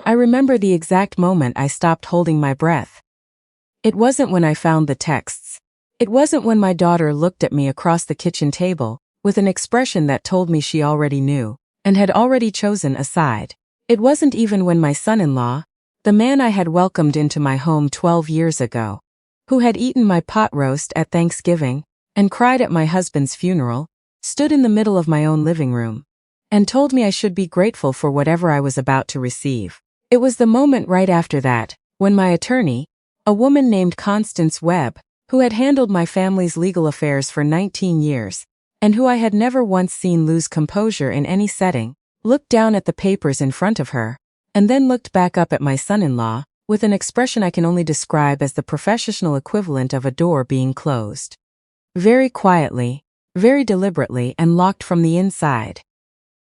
I remember the exact moment I stopped holding my breath. It wasn't when I found the texts. It wasn't when my daughter looked at me across the kitchen table, with an expression that told me she already knew, and had already chosen a side. It wasn't even when my son-in-law, the man I had welcomed into my home 12 years ago, who had eaten my pot roast at Thanksgiving, and cried at my husband's funeral, stood in the middle of my own living room, and told me I should be grateful for whatever I was about to receive. It was the moment right after that, when my attorney, a woman named Constance Webb, who had handled my family's legal affairs for 19 years, and who I had never once seen lose composure in any setting, looked down at the papers in front of her, and then looked back up at my son-in-law, with an expression I can only describe as the professional equivalent of a door being closed. Very quietly, very deliberately, and locked from the inside.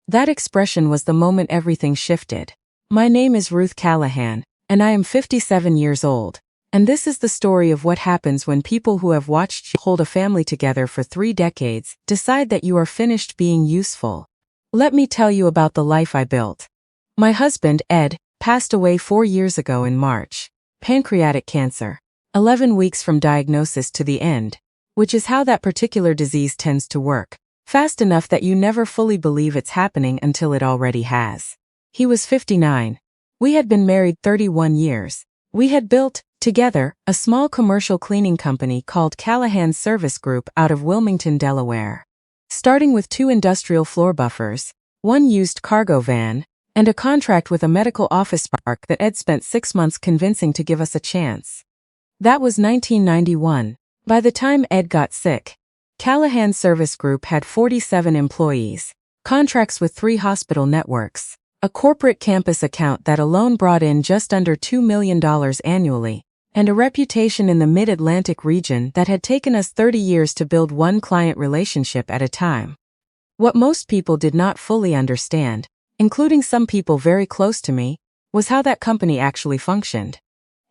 That expression was the moment everything shifted. My name is Ruth Callahan, and I am 57 years old. And this is the story of what happens when people who have watched you hold a family together for 3 decades decide that you are finished being useful. Let me tell you about the life I built. My husband, Ed, passed away 4 years ago in March. Pancreatic cancer. 11 weeks from diagnosis to the end, which is how that particular disease tends to work. Fast enough that you never fully believe it's happening until it already has. He was 59. We had been married 31 years. We had built, together, a small commercial cleaning company called Callahan Service Group out of Wilmington, Delaware. Starting with 2 industrial floor buffers, 1 used cargo van, and a contract with a medical office park that Ed spent 6 months convincing to give us a chance. That was 1991. By the time Ed got sick, Callahan Service Group had 47 employees, contracts with 3 hospital networks, a corporate campus account that alone brought in just under $2 million annually, and a reputation in the Mid-Atlantic region that had taken us 30 years to build 1 client relationship at a time. What most people did not fully understand, including some people very close to me, was how that company actually functioned.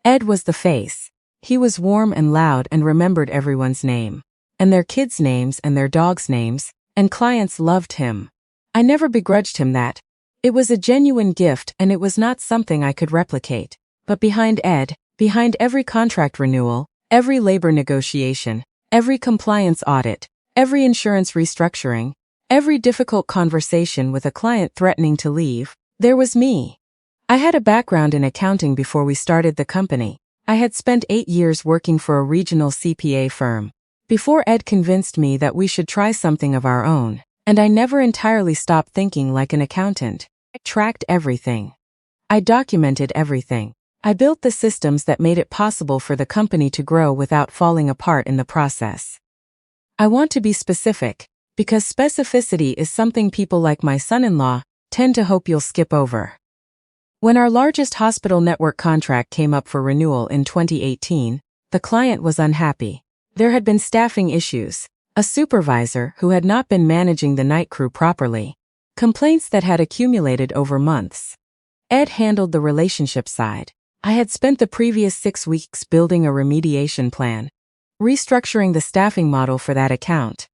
Ed was the face. He was warm and loud and remembered everyone's name, and their kids' names and their dogs' names, and clients loved him. I never begrudged him that. It was a genuine gift and it was not something I could replicate. But behind Ed, behind every contract renewal, every labor negotiation, every compliance audit, every insurance restructuring, every difficult conversation with a client threatening to leave, there was me. I had a background in accounting before we started the company. I had spent 8 years working for a regional CPA firm before Ed convinced me that we should try something of our own, and I never entirely stopped thinking like an accountant. I tracked everything. I documented everything. I built the systems that made it possible for the company to grow without falling apart in the process. I want to be specific, because specificity is something people like my son-in-law tend to hope you'll skip over. When our largest hospital network contract came up for renewal in 2018, the client was unhappy. There had been staffing issues, a supervisor who had not been managing the night crew properly, complaints that had accumulated over months. Ed handled the relationship side. I had spent the previous 6 weeks building a remediation plan, restructuring the staffing model for that account,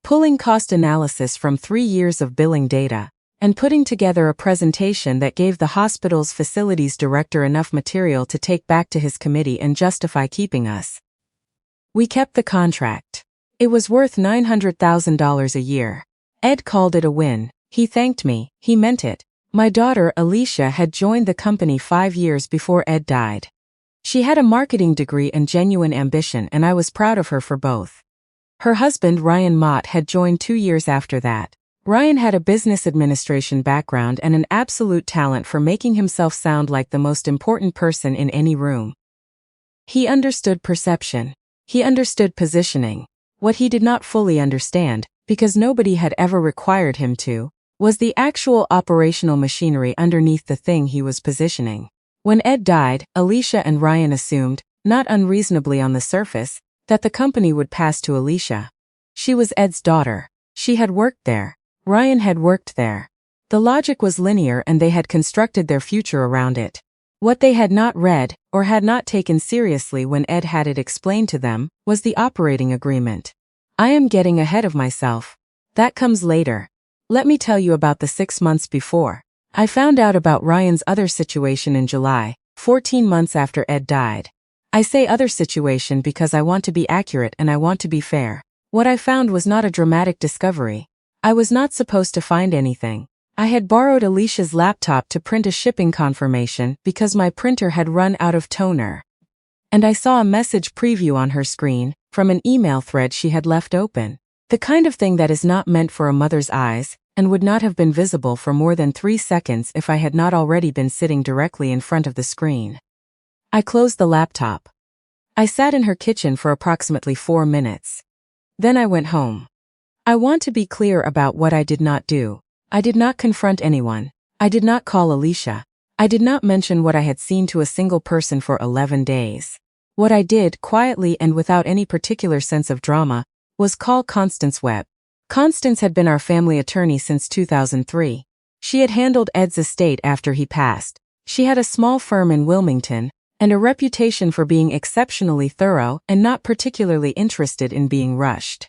pulling cost analysis from 3 years of billing data, and putting together a presentation that gave the hospital's facilities director enough material to take back to his committee and justify keeping us. We kept the contract. It was worth $900,000 a year. Ed called it a win. He thanked me. He meant it. My daughter, Alicia, had joined the company 5 years before Ed died. She had a marketing degree and genuine ambition, and I was proud of her for both. Her husband, Ryan Mott, had joined 2 years after that. Ryan had a business administration background and an absolute talent for making himself sound like the most important person in any room. He understood perception. He understood positioning. What he did not fully understand, because nobody had ever required him to, was the actual operational machinery underneath the thing he was positioning. When Ed died, Alicia and Ryan assumed, not unreasonably on the surface, that the company would pass to Alicia. She was Ed's daughter. She had worked there. Ryan had worked there. The logic was linear and they had constructed their future around it. What they had not read, or had not taken seriously when Ed had it explained to them, was the operating agreement. I am getting ahead of myself. That comes later. Let me tell you about the 6 months before. I found out about Ryan's other situation in July, 14 months after Ed died. I say other situation because I want to be accurate and I want to be fair. What I found was not a dramatic discovery. I was not supposed to find anything. I had borrowed Alicia's laptop to print a shipping confirmation because my printer had run out of toner. And I saw a message preview on her screen from an email thread she had left open. The kind of thing that is not meant for a mother's eyes and would not have been visible for more than 3 seconds if I had not already been sitting directly in front of the screen. I closed the laptop. I sat in her kitchen for approximately 4 minutes. Then I went home. I want to be clear about what I did not do. I did not confront anyone. I did not call Alicia. I did not mention what I had seen to a single person for 11 days. What I did, quietly and without any particular sense of drama, was call Constance Webb. Constance had been our family attorney since 2003. She had handled Ed's estate after he passed. She had a small firm in Wilmington, and a reputation for being exceptionally thorough and not particularly interested in being rushed.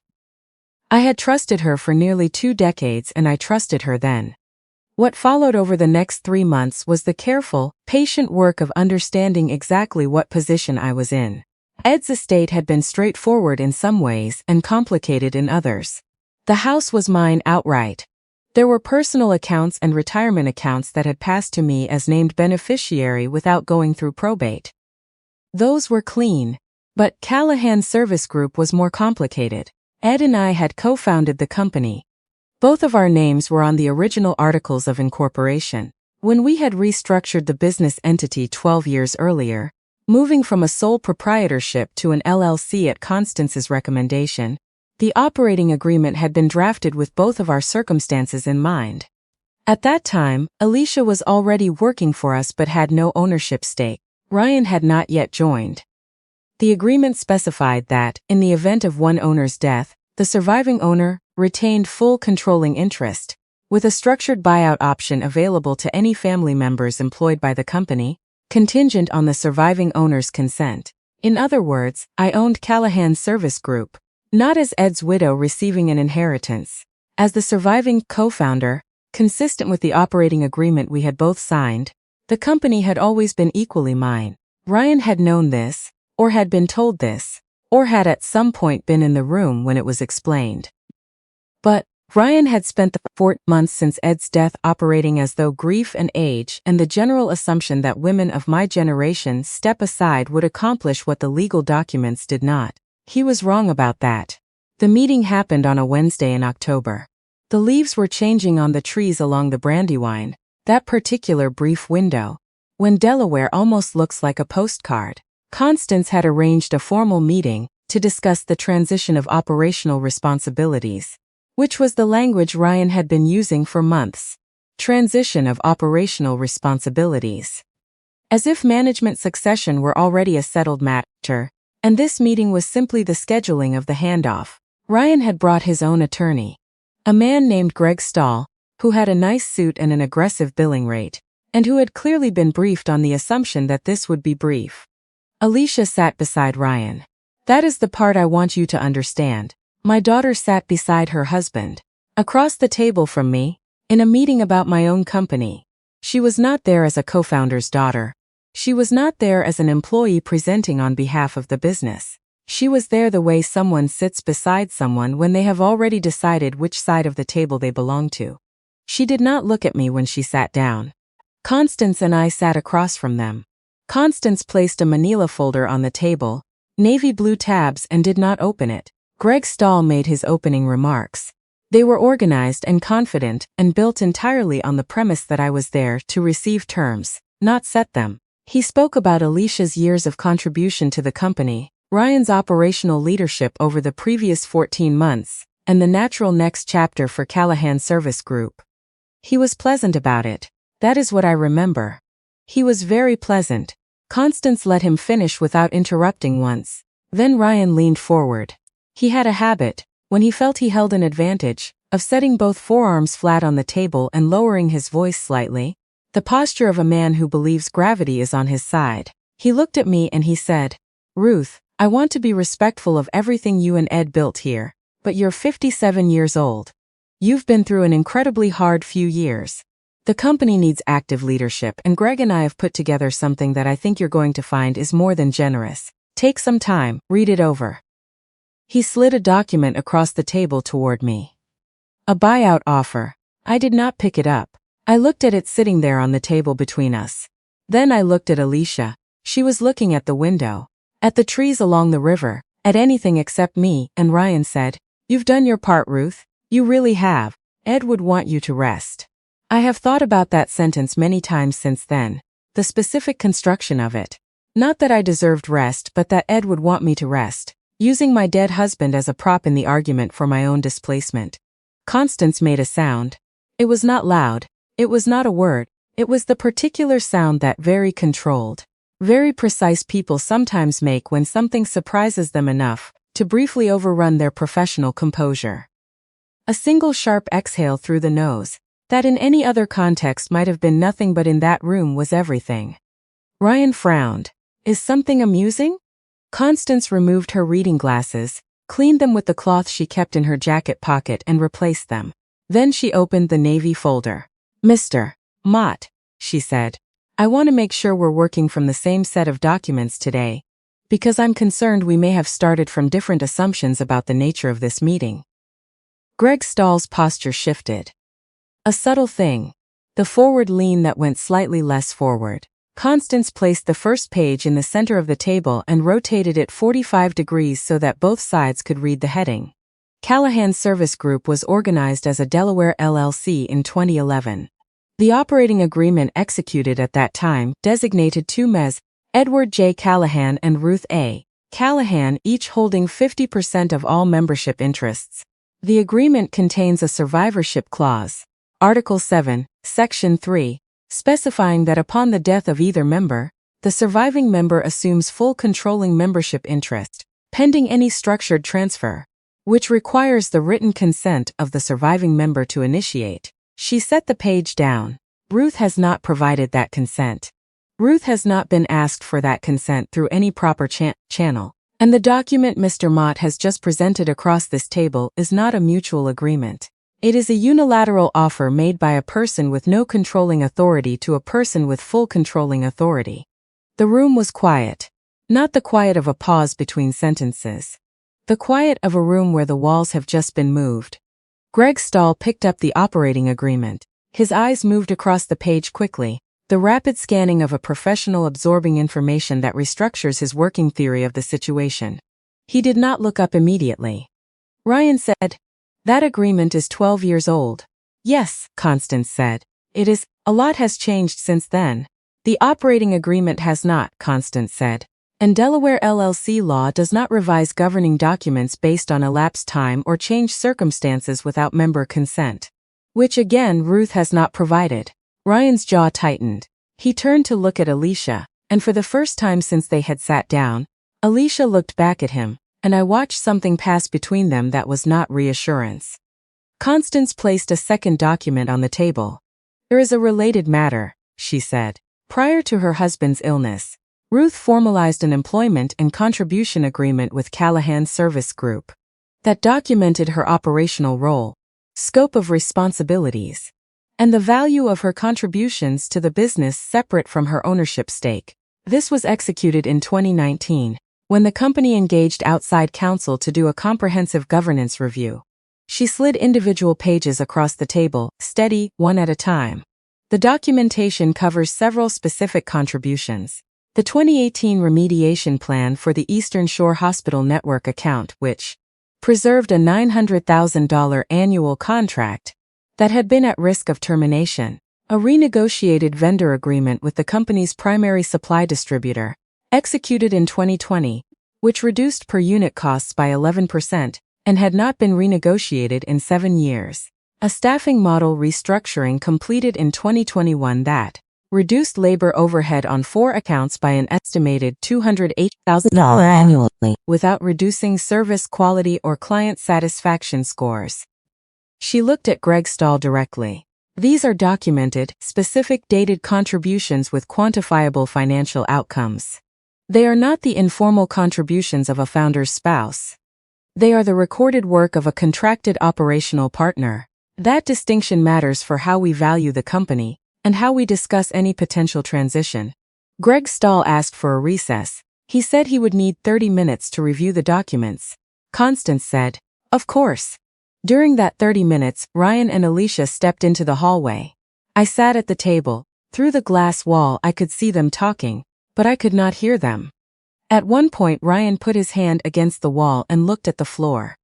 I had trusted her for nearly 2 decades and I trusted her then. What followed over the next 3 months was the careful, patient work of understanding exactly what position I was in. Ed's estate had been straightforward in some ways and complicated in others. The house was mine outright. There were personal accounts and retirement accounts that had passed to me as named beneficiary without going through probate. Those were clean, but Callahan Service Group was more complicated. Ed and I had co-founded the company. Both of our names were on the original articles of incorporation. When we had restructured the business entity 12 years earlier, moving from a sole proprietorship to an LLC at Constance's recommendation, the operating agreement had been drafted with both of our circumstances in mind. At that time, Alicia was already working for us but had no ownership stake. Ryan had not yet joined. The agreement specified that, in the event of one owner's death, the surviving owner retained full controlling interest, with a structured buyout option available to any family members employed by the company, contingent on the surviving owner's consent. In other words, I owned Callahan Service Group, not as Ed's widow receiving an inheritance. As the surviving co-founder, consistent with the operating agreement we had both signed, the company had always been equally mine. Ryan had known this, or had been told this, or had at some point been in the room when it was explained. But Ryan had spent the 4 months since Ed's death operating as though grief and age and the general assumption that women of my generation step aside would accomplish what the legal documents did not. He was wrong about that. The meeting happened on a Wednesday in October. The leaves were changing on the trees along the Brandywine, that particular brief window, when Delaware almost looks like a postcard. Constance had arranged a formal meeting to discuss the transition of operational responsibilities, which was the language Ryan had been using for months. Transition of operational responsibilities. As if management succession were already a settled matter, and this meeting was simply the scheduling of the handoff. Ryan had brought his own attorney, a man named Greg Stahl, who had a nice suit and an aggressive billing rate, and who had clearly been briefed on the assumption that this would be brief. Alicia sat beside Ryan. That is the part I want you to understand. My daughter sat beside her husband, across the table from me, in a meeting about my own company. She was not there as a co-founder's daughter. She was not there as an employee presenting on behalf of the business. She was there the way someone sits beside someone when they have already decided which side of the table they belong to. She did not look at me when she sat down. Constance and I sat across from them. Constance placed a manila folder on the table, navy blue tabs, and did not open it. Greg Stahl made his opening remarks. They were organized and confident and built entirely on the premise that I was there to receive terms, not set them. He spoke about Alicia's years of contribution to the company, Ryan's operational leadership over the previous 14 months, and the natural next chapter for Callahan Service Group. He was pleasant about it. That is what I remember. He was very pleasant. Constance let him finish without interrupting once. Then Ryan leaned forward. He had a habit, when he felt he held an advantage, of setting both forearms flat on the table and lowering his voice slightly, the posture of a man who believes gravity is on his side. He looked at me and he said, "Ruth, I want to be respectful of everything you and Ed built here, but you're 57 years old. You've been through an incredibly hard few years. The company needs active leadership, and Greg and I have put together something that I think you're going to find is more than generous. Take some time, read it over. He slid a document across the table toward me. A buyout offer. I did not pick it up. I looked at it sitting there on the table between us. Then I looked at Alicia. She was looking at the window, at the trees along the river, at anything except me, and Ryan said, "You've done your part, Ruth. You really have. Ed would want you to rest." I have thought about that sentence many times since then, the specific construction of it. Not that I deserved rest, but that Ed would want me to rest, using my dead husband as a prop in the argument for my own displacement. Constance made a sound. It was not loud. It was not a word. It was the particular sound that very controlled, very precise people sometimes make when something surprises them enough to briefly overrun their professional composure. A single sharp exhale through the nose, that in any other context might have been nothing, but in that room was everything. Ryan frowned. "Is something amusing?" Constance removed her reading glasses, cleaned them with the cloth she kept in her jacket pocket, and replaced them. Then she opened the navy folder. "Mr. Mott," she said, "I want to make sure we're working from the same set of documents today, because I'm concerned we may have started from different assumptions about the nature of this meeting." Greg Stahl's posture shifted. A subtle thing. The forward lean that went slightly less forward. Constance placed the first page in the center of the table and rotated it 45 degrees so that both sides could read the heading. Callahan Service Group was organized as a Delaware LLC in 2011. The operating agreement executed at that time designated two MEs, Edward J. Callahan and Ruth A. Callahan, each holding 50% of all membership interests. The agreement contains a survivorship clause, Article 7, Section 3, specifying that upon the death of either member, the surviving member assumes full controlling membership interest, pending any structured transfer, which requires the written consent of the surviving member to initiate. She set the page down. Ruth has not provided that consent. Ruth has not been asked for that consent through any proper channel, and the document Mr. Mott has just presented across this table is not a mutual agreement. It is a unilateral offer made by a person with no controlling authority to a person with full controlling authority. The room was quiet. Not the quiet of a pause between sentences. The quiet of a room where the walls have just been moved. Greg Stahl picked up the operating agreement. His eyes moved across the page quickly, the rapid scanning of a professional absorbing information that restructures his working theory of the situation. He did not look up immediately. Ryan said, "That agreement is 12 years old." "Yes," Constance said. "It is. A lot has changed since then." "The operating agreement has not," Constance said. "And Delaware LLC law does not revise governing documents based on elapsed time or change circumstances without member consent. Which again Ruth has not provided." Ryan's jaw tightened. He turned to look at Alicia, and for the first time since they had sat down, Alicia looked back at him, and I watched something pass between them that was not reassurance. Constance placed a second document on the table. "There is a related matter," she said. Prior to her husband's illness, Ruth formalized an employment and contribution agreement with Callahan Service Group that documented her operational role, scope of responsibilities, and the value of her contributions to the business separate from her ownership stake. This was executed in 2019, when the company engaged outside counsel to do a comprehensive governance review. She slid individual pages across the table, steady, one at a time. The documentation covers several specific contributions. The 2018 remediation plan for the Eastern Shore Hospital Network account, which preserved a $900,000 annual contract that had been at risk of termination. A renegotiated vendor agreement with the company's primary supply distributor, executed in 2020, which reduced per unit costs by 11% and had not been renegotiated in 7 years. A staffing model restructuring completed in 2021 that reduced labor overhead on 4 accounts by an estimated $208,000 annually without reducing service quality or client satisfaction scores. She looked at Greg Stahl directly. These are documented, specific dated contributions with quantifiable financial outcomes. They are not the informal contributions of a founder's spouse. They are the recorded work of a contracted operational partner. That distinction matters for how we value the company and how we discuss any potential transition. Greg Stahl asked for a recess. He said he would need 30 minutes to review the documents. Constance said, "Of course." During that 30 minutes, Ryan and Alicia stepped into the hallway. I sat at the table. Through the glass wall I could see them talking, but I could not hear them. At one point Ryan put his hand against the wall and looked at the floor.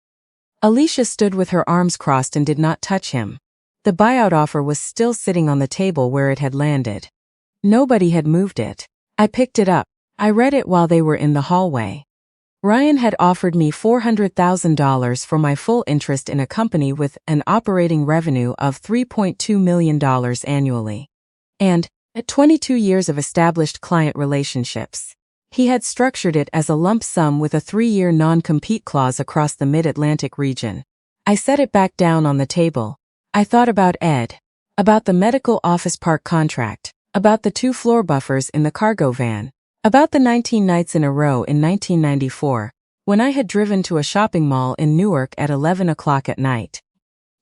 Alicia stood with her arms crossed and did not touch him. The buyout offer was still sitting on the table where it had landed. Nobody had moved it. I picked it up. I read it while they were in the hallway. Ryan had offered me $400,000 for my full interest in a company with an operating revenue of $3.2 million annually. And, at 22 years of established client relationships, he had structured it as a lump sum with a 3-year non-compete clause across the Mid-Atlantic region. I set it back down on the table. I thought about Ed, about the medical office park contract, about the 2 floor buffers in the cargo van, about the 19 nights in a row in 1994, when I had driven to a shopping mall in Newark at 11 o'clock at night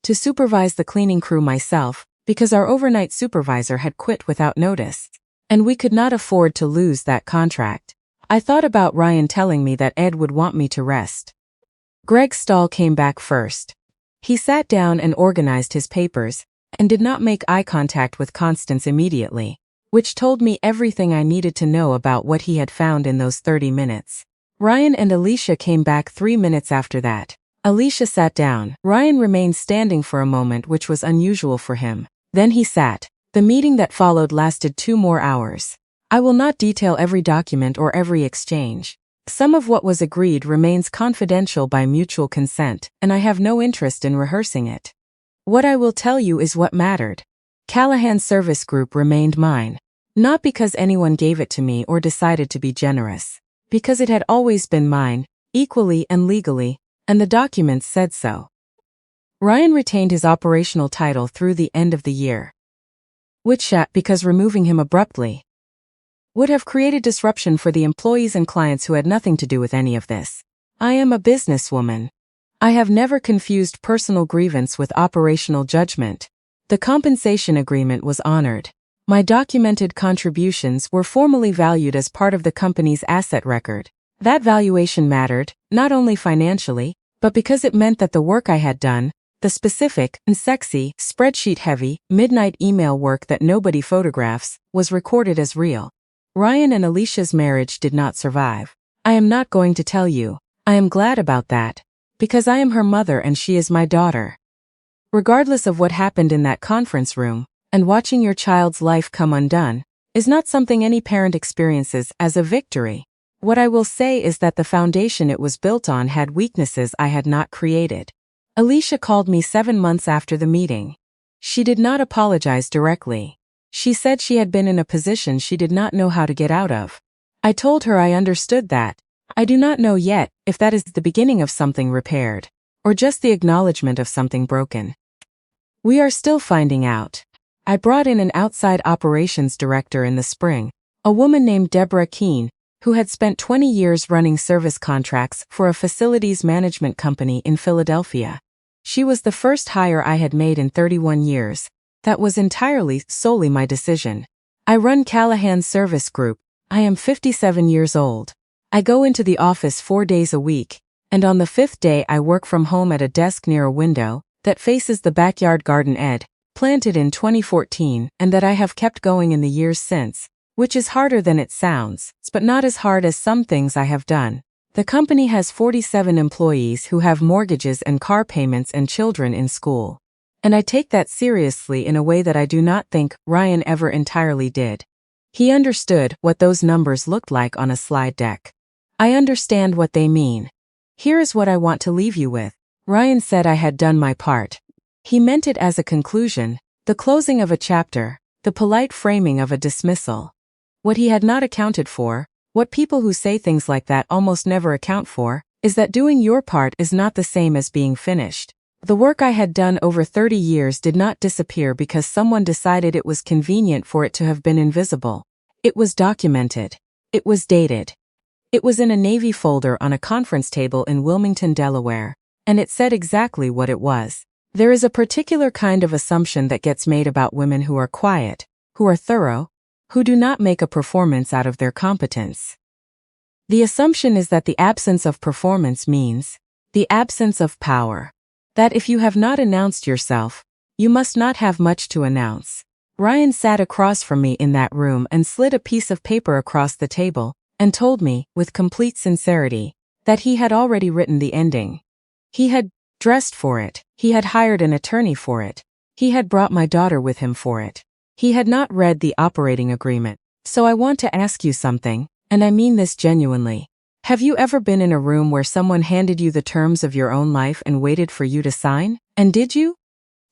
to supervise the cleaning crew myself, because our overnight supervisor had quit without notice, and we could not afford to lose that contract. I thought about Ryan telling me that Ed would want me to rest. Greg Stahl came back first. He sat down and organized his papers, and did not make eye contact with Constance immediately, which told me everything I needed to know about what he had found in those 30 minutes. Ryan and Alicia came back 3 minutes after that. Alicia sat down. Ryan remained standing for a moment, which was unusual for him. Then he sat. The meeting that followed lasted 2 more hours. I will not detail every document or every exchange. Some of what was agreed remains confidential by mutual consent, and I have no interest in rehearsing it. What I will tell you is what mattered. Callahan Service Group remained mine. Not because anyone gave it to me or decided to be generous. Because it had always been mine, equally and legally, and the documents said so. Ryan retained his operational title through the end of the year, which, because removing him abruptly would have created disruption for the employees and clients who had nothing to do with any of this. I am a businesswoman. I have never confused personal grievance with operational judgment. The compensation agreement was honored. My documented contributions were formally valued as part of the company's asset record. That valuation mattered, not only financially, but because it meant that the work I had done, the specific and sexy, spreadsheet-heavy, midnight email work that nobody photographs, was recorded as real. Ryan and Alicia's marriage did not survive. I am not going to tell you. I am glad about that, because I am her mother and she is my daughter. Regardless of what happened in that conference room, and watching your child's life come undone is not something any parent experiences as a victory. What I will say is that the foundation it was built on had weaknesses I had not created. Alicia called me 7 months after the meeting. She did not apologize directly. She said she had been in a position she did not know how to get out of. I told her I understood that. I do not know yet if that is the beginning of something repaired, or just the acknowledgement of something broken. We are still finding out. I brought in an outside operations director in the spring, a woman named Deborah Keene, who had spent 20 years running service contracts for a facilities management company in Philadelphia. She was the first hire I had made in 31 years. That was entirely, solely my decision. I run Callahan Service Group. I am 57 years old. I go into the office 4 days a week, and on the 5th day I work from home at a desk near a window that faces the backyard garden Ed planted in 2014 and that I have kept going in the years since, which is harder than it sounds, but not as hard as some things I have done. The company has 47 employees who have mortgages and car payments and children in school. And I take that seriously in a way that I do not think Ryan ever entirely did. He understood what those numbers looked like on a slide deck. I understand what they mean. Here is what I want to leave you with. Ryan said I had done my part. He meant it as a conclusion, the closing of a chapter, the polite framing of a dismissal. What he had not accounted for, what people who say things like that almost never account for, is that doing your part is not the same as being finished. The work I had done over 30 years did not disappear because someone decided it was convenient for it to have been invisible. It was documented. It was dated. It was in a Navy folder on a conference table in Wilmington, Delaware, and it said exactly what it was. There is a particular kind of assumption that gets made about women who are quiet, who are thorough, who do not make a performance out of their competence. The assumption is that the absence of performance means the absence of power. That if you have not announced yourself, you must not have much to announce. Ryan sat across from me in that room and slid a piece of paper across the table and told me, with complete sincerity, that he had already written the ending. He had dressed for it. He had hired an attorney for it. He had brought my daughter with him for it. He had not read the operating agreement. So I want to ask you something, and I mean this genuinely. Have you ever been in a room where someone handed you the terms of your own life and waited for you to sign? And did you?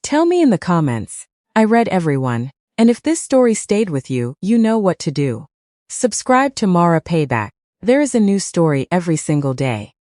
Tell me in the comments. I read everyone, and if this story stayed with you, you know what to do. Subscribe to Mara Payback. There is a new story every single day.